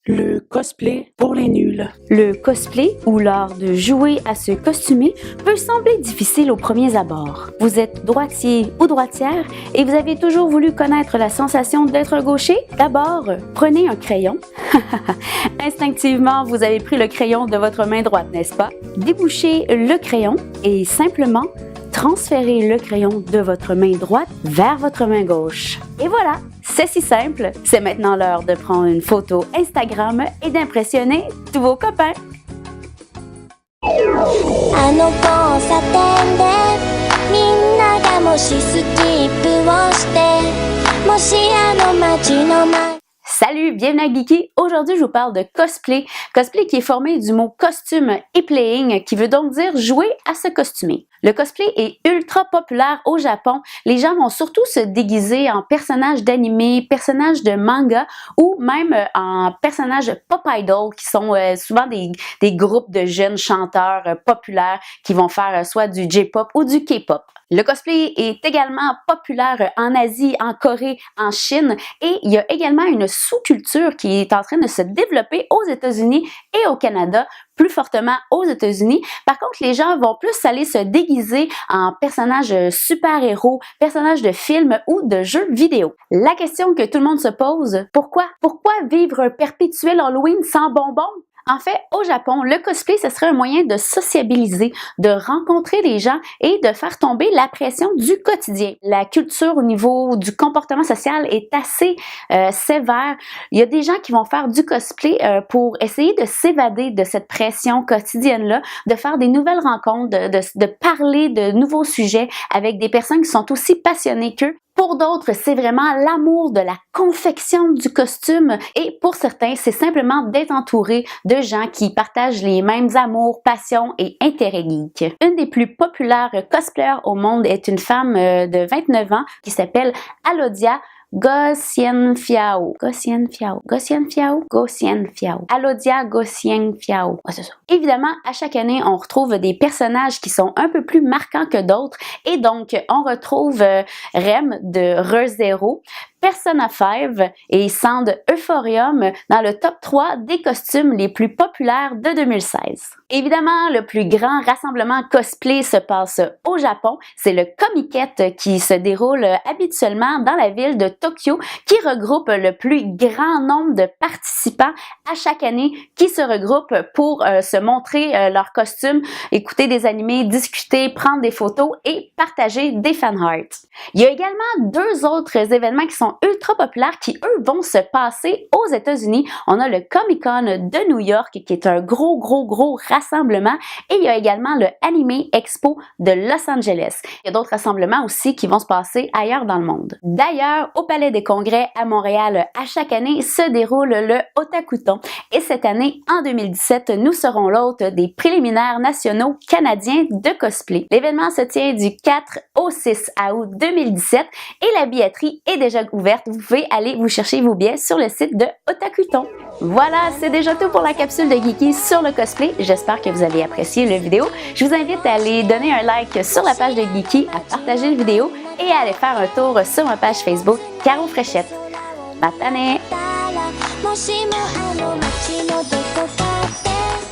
Le cosplay pour les nuls. Le cosplay, ou l'art de jouer à se costumer, peut sembler difficile aux premiers abords. Vous êtes droitier ou droitière et vous avez toujours voulu connaître la sensation d'être gaucher? D'abord, prenez un crayon. Instinctivement, vous avez pris le crayon de votre main droite, n'est-ce pas? Débouchez le crayon et simplement transférez le crayon de votre main droite vers votre main gauche. Et voilà, c'est si simple. C'est maintenant l'heure de prendre une photo Instagram et d'impressionner tous vos copains. あの交差点でみんながもしスキップをしてもしあの街の前 Salut, bienvenue à Geeky. Aujourd'hui, je vous parle de cosplay. Cosplay qui est formé du mot costume et playing, qui veut donc dire jouer à se costumer. Le cosplay est ultra populaire au Japon. Les gens vont surtout se déguiser en personnages d'anime, personnages de manga ou même en personnages pop idol qui sont souvent des groupes de jeunes chanteurs populaires qui vont faire soit du J-pop ou du K-pop. Le cosplay est également populaire en Asie, en Corée, en Chine et il y a également une sous-culture qui est en train de se développer aux États-Unis et au Canada, plus fortement aux États-Unis. Par contre, les gens vont plus aller se déguiser en personnages super-héros, personnages de films ou de jeux vidéo. La question que tout le monde se pose, pourquoi? Pourquoi vivre un perpétuel Halloween sans bonbons? En fait, au Japon, le cosplay, ce serait un moyen de sociabiliser, de rencontrer les gens et de faire tomber la pression du quotidien. La culture au niveau du comportement social est assez sévère. Il y a des gens qui vont faire du cosplay pour essayer de s'évader de cette pression quotidienne-là, de faire des nouvelles rencontres, de parler de nouveaux sujets avec des personnes qui sont aussi passionnées qu'eux. Pour d'autres, c'est vraiment l'amour de la confection du costume et pour certains, c'est simplement d'être entouré de gens qui partagent les mêmes amours, passions et intérêts geeks. Une des plus populaires cosplayers au monde est une femme de 29 ans qui s'appelle Alodia Gosien-Fiao. Alodia Gosien-Fiao. Ouais, c'est ça. Évidemment, à chaque année, on retrouve des personnages qui sont un peu plus marquants que d'autres et donc on retrouve Rem de Re:Zero, Persona 5 et Sand Euphorium dans le top 3 des costumes les plus populaires de 2016. Évidemment, le plus grand rassemblement cosplay se passe au Japon. C'est le Comiket qui se déroule habituellement dans la ville de Tokyo qui regroupe le plus grand nombre de participants à chaque année qui se regroupent pour se montrer leurs costumes, écouter des animés, discuter, prendre des photos et partager des fanarts. Il y a également deux autres événements qui sont ultra populaires qui, eux, vont se passer aux États-Unis. On a le Comic-Con de New York qui est un gros rassemblement et il y a également le Anime Expo de Los Angeles. Il y a d'autres rassemblements aussi qui vont se passer ailleurs dans le monde. D'ailleurs, au Palais des Congrès à Montréal, à chaque année se déroule le Otakuton et cette année, en 2017, nous serons l'hôte des préliminaires nationaux canadiens de cosplay. L'événement se tient du 4 au 6 août 2017 et la billetterie est déjà ouverte. Vous pouvez aller vous chercher vos billets sur le site de Otakuton. Voilà, c'est déjà tout pour la capsule de Geeky sur le cosplay. J'espère que vous avez apprécié la vidéo. Je vous invite à aller donner un like sur la page de Geeky, à partager la vidéo et à aller faire un tour sur ma page Facebook Caro Fréchette. Matane! もしもあの街のどこかで